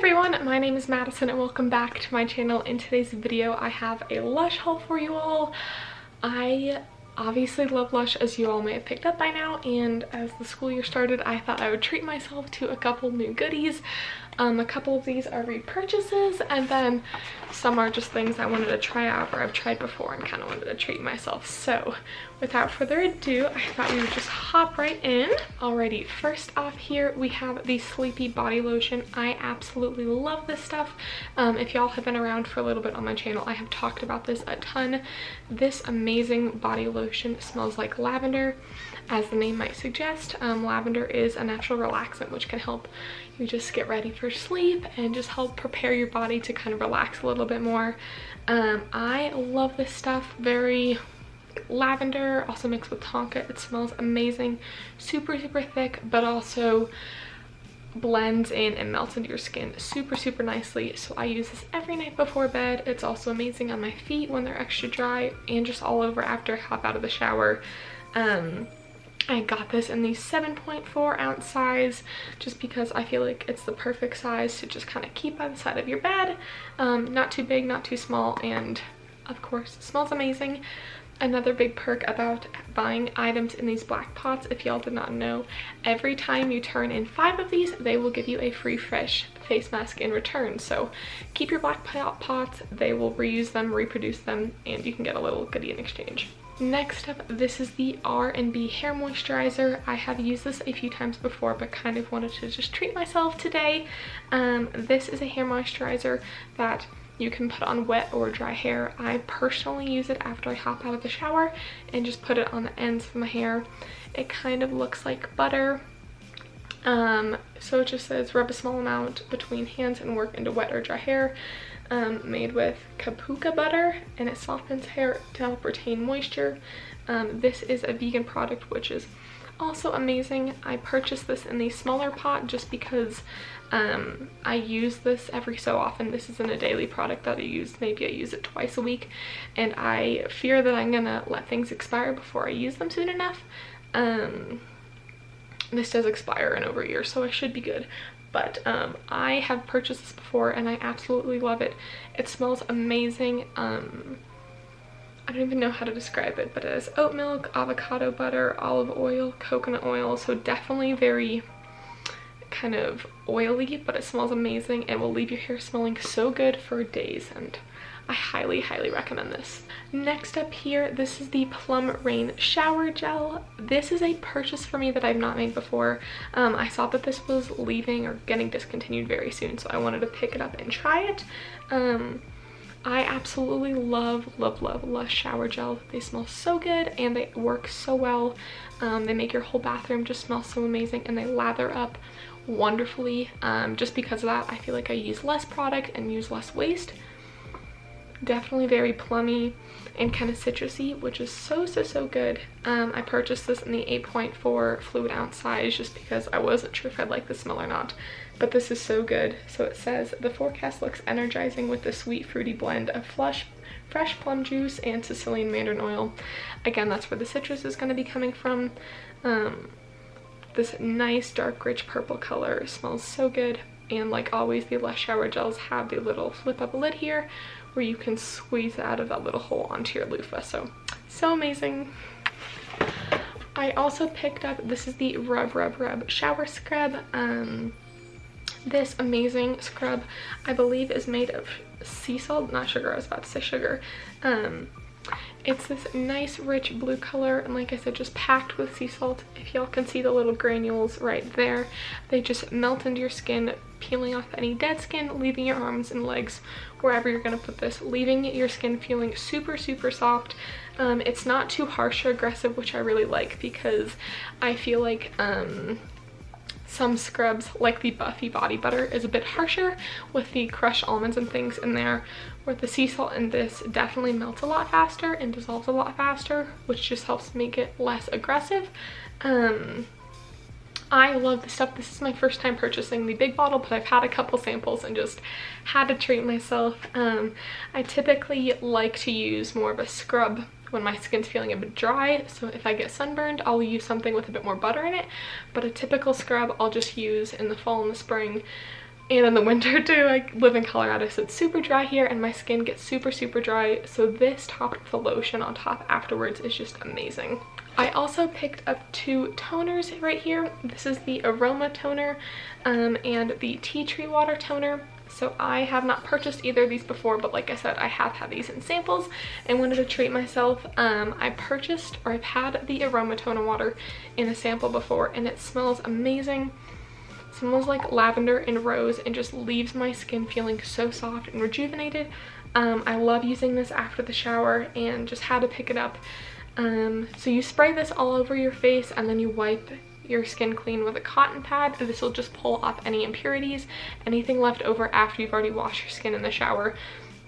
everyone, my name is Madison and welcome back to my channel. In today's video I have a Lush haul for you all. I obviously love Lush, as you all may have picked up by now, and as the school year started I thought I would treat myself to a couple new goodies. A couple of these are repurchases and then some are just things I wanted to try out or I've tried before and kind of wanted to treat myself. So without further ado, I thought we would just hop right in. Alrighty, first off here we have the Sleepy Body Lotion. I absolutely love this stuff. If y'all have been around for a little bit on my channel, I have talked about this a ton. This amazing body lotion smells like lavender, as the name might suggest. Lavender is a natural relaxant which can help you just get ready for sleep and just help prepare your body to kind of relax a little bit more. I love this stuff. Very lavender, also mixed with tonka. It smells amazing, super thick, but also blends in and melts into your skin super nicely. So I use this every night before bed. It's also amazing on my feet when they're extra dry and just all over after I hop out of the shower. I got this in the 7.4 ounce size just because I feel like it's the perfect size to just kind of keep by the side of your bed. Not too big, not too small, and of course it smells amazing. Another big perk about buying items in these black pots, if y'all did not know, every time you turn in 5 of these, they will give you a free fresh face mask in return. So keep your black pots, they will reuse them, reproduce them, and you can get a little goodie in exchange. Next up, this is the R&B Hair Moisturizer. I have used this a few times before, but kind of wanted to just treat myself today. This is a hair moisturizer that you can put on wet or dry hair. I personally use it after I hop out of the shower and just put it on the ends of my hair. It kind of looks like butter. So it just says rub a small amount between hands and work into wet or dry hair. Made with kapuka butter, and it softens hair to help retain moisture. This is a vegan product, which is also amazing. I purchased this in the smaller pot just because I use this every so often. This isn't a daily product that I use. Maybe I use it twice a week, and I fear that I'm gonna let things expire before I use them soon enough. This does expire in over a year, so I should be good. But I have purchased this before and I absolutely love it. It smells amazing. I don't even know how to describe it, but it has oat milk, avocado butter, olive oil, coconut oil, so definitely very kind of oily, but it smells amazing and will leave your hair smelling so good for days, and I highly recommend this. Next up here, this is the Plum Rain Shower Gel. This is a purchase for me that I've not made before. I saw that this was leaving or getting discontinued very soon, so I wanted to pick it up and try it. I absolutely love Lush Shower Gel. They smell so good and they work so well. They make your whole bathroom just smell so amazing, and they lather up wonderfully. Just because of that, I feel like I use less product and use less waste. Definitely very plummy and kind of citrusy, which is so good. I purchased this in the 8.4 fluid ounce size just because I wasn't sure if I'd like the smell or not, but this is so good. So it says the forecast looks energizing with the sweet fruity blend of fresh plum juice and Sicilian mandarin oil. Again, that's where the citrus is going to be coming from. This nice dark rich purple color smells so good, and like always the Lush shower gels have the little flip up lid here where you can squeeze out of that little hole onto your loofah. So amazing. I also picked up, this is the Rub Shower Scrub. This amazing scrub, I believe, is made of sea salt, not sugar. I was about to say sugar. It's this nice rich blue color, and like I said, just packed with sea salt. If y'all can see the little granules right there, they just melt into your skin, peeling off any dead skin, leaving your arms and legs, wherever you're gonna put this, leaving your skin feeling super soft. It's not too harsh or aggressive, which I really like, because I feel like some scrubs, like the Buffy body butter, is a bit harsher with the crushed almonds and things in there, where the sea salt in this definitely melts a lot faster and dissolves a lot faster, which just helps make it less aggressive. I love this stuff. This is my first time purchasing the big bottle, but I've had a couple samples and just had to treat myself. I typically like to use more of a scrub when my skin's feeling a bit dry, so if I get sunburned, I'll use something with a bit more butter in it, but a typical scrub I'll just use in the fall and the spring And in the winter too, I live in Colorado, so it's super dry here and my skin gets super dry. So this topped with the lotion on top afterwards is just amazing. I also picked up 2 toners right here. This is the Aroma Toner and the Tea Tree Water Toner. So I have not purchased either of these before, but like I said, I have had these in samples and wanted to treat myself. I've had the Aroma Toner water in a sample before and it smells amazing. It smells like lavender and rose and just leaves my skin feeling so soft and rejuvenated. I love using this after the shower and just had to pick it up. So you spray this all over your face and then you wipe your skin clean with a cotton pad. This will just pull off any impurities, anything left over after you've already washed your skin in the shower.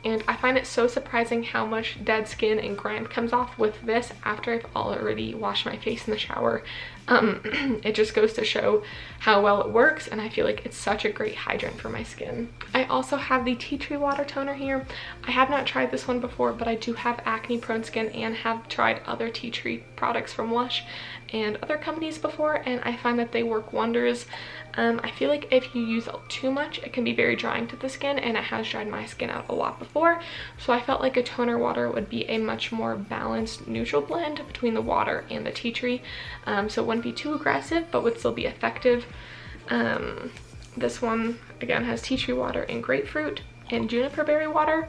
And I find it so surprising how much dead skin and grime comes off with this after I've already washed my face in the shower. It just goes to show how well it works, and I feel like it's such a great hydrant for my skin. I also have the Tea Tree Water Toner here. I have not tried this one before, but I do have acne prone skin and have tried other tea tree products from Lush and other companies before, and I find that they work wonders. I feel like if you use too much, it can be very drying to the skin, and it has dried my skin out a lot before. So I felt like a toner water would be a much more balanced, neutral blend between the water and the tea tree. So it wouldn't be too aggressive, but would still be effective. This one, again, has tea tree water and grapefruit and juniper berry water.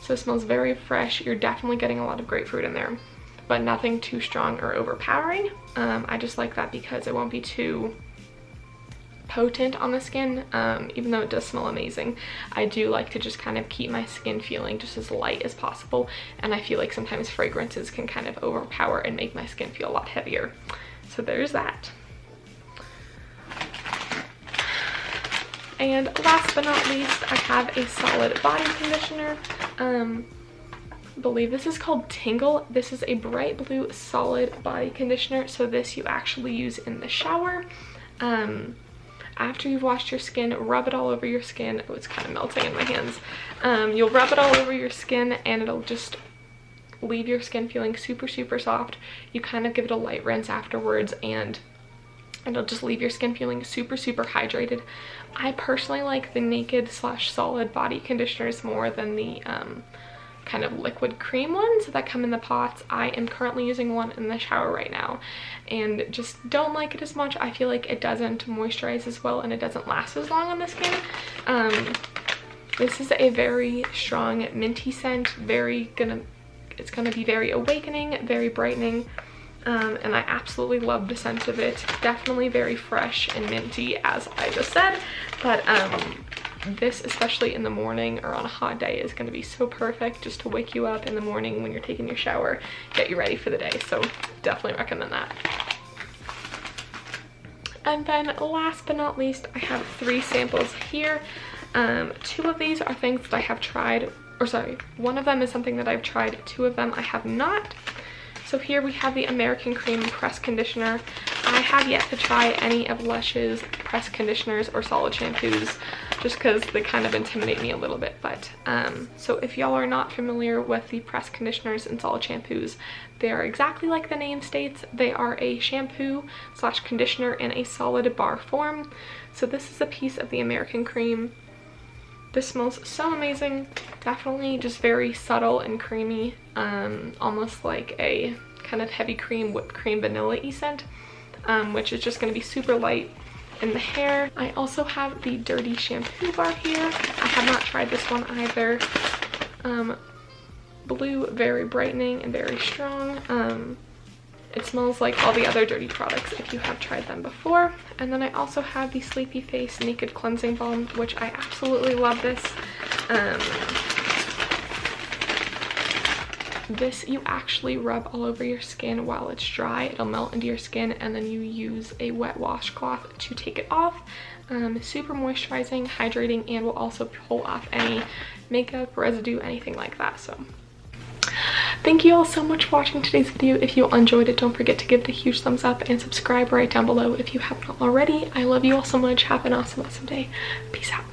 So it smells very fresh. You're definitely getting a lot of grapefruit in there, but nothing too strong or overpowering. I just like that because it won't be too potent on the skin. Even though it does smell amazing, I do like to just kind of keep my skin feeling just as light as possible, and I feel like sometimes fragrances can kind of overpower and make my skin feel a lot heavier. So there's that. And last but not least, I have a solid body conditioner. I believe this is called Tangle. This is a bright blue solid body conditioner, so this you actually use in the shower. After you've washed your skin, rub it all over your skin. Oh, it's kind of melting in my hands. You'll rub it all over your skin and it'll just leave your skin feeling super soft. You kind of give it a light rinse afterwards and it'll just leave your skin feeling super hydrated. I personally like the naked / solid body conditioners more than the kind of liquid cream ones that come in the pots. I am currently using one in the shower right now and just don't like it as much. I feel like it doesn't moisturize as well and it doesn't last as long on the skin. This is a very strong minty scent, it's gonna be very awakening, very brightening, and I absolutely love the scent of it. Definitely very fresh and minty, as I just said, but this, especially in the morning or on a hot day, is going to be so perfect just to wake you up in the morning when you're taking your shower, get you ready for the day. So definitely recommend that. And then last but not least, I have 3 samples here. 2 of these are things that I have tried, or sorry, one of them is something that I've tried, 2 of them I have not. So here we have the American Cream Press Conditioner. I have yet to try any of Lush's press conditioners or solid shampoos just because they kind of intimidate me a little bit. But so if y'all are not familiar with the press conditioners and solid shampoos, they are exactly like the name states. They are a shampoo / conditioner in a solid bar form. So this is a piece of the American Cream. This smells so amazing. Definitely just very subtle and creamy, almost like a kind of heavy cream, whipped cream, vanilla-y scent, which is just going to be super light in the hair. I also have the Dirty Shampoo Bar here. I have not tried this one either. Blue, very brightening and very strong. It smells like all the other Dirty products if you have tried them before. And then I also have the Sleepy Face Naked Cleansing Balm, which I absolutely love this. This you actually rub all over your skin while it's dry. It'll melt into your skin and then you use a wet washcloth to take it off. Super moisturizing, hydrating, and will also pull off any makeup, residue, anything like that. So thank you all so much for watching today's video. If you enjoyed it, don't forget to give it a huge thumbs up and subscribe right down below if you haven't already. I love you all so much. Have an awesome day. Peace out.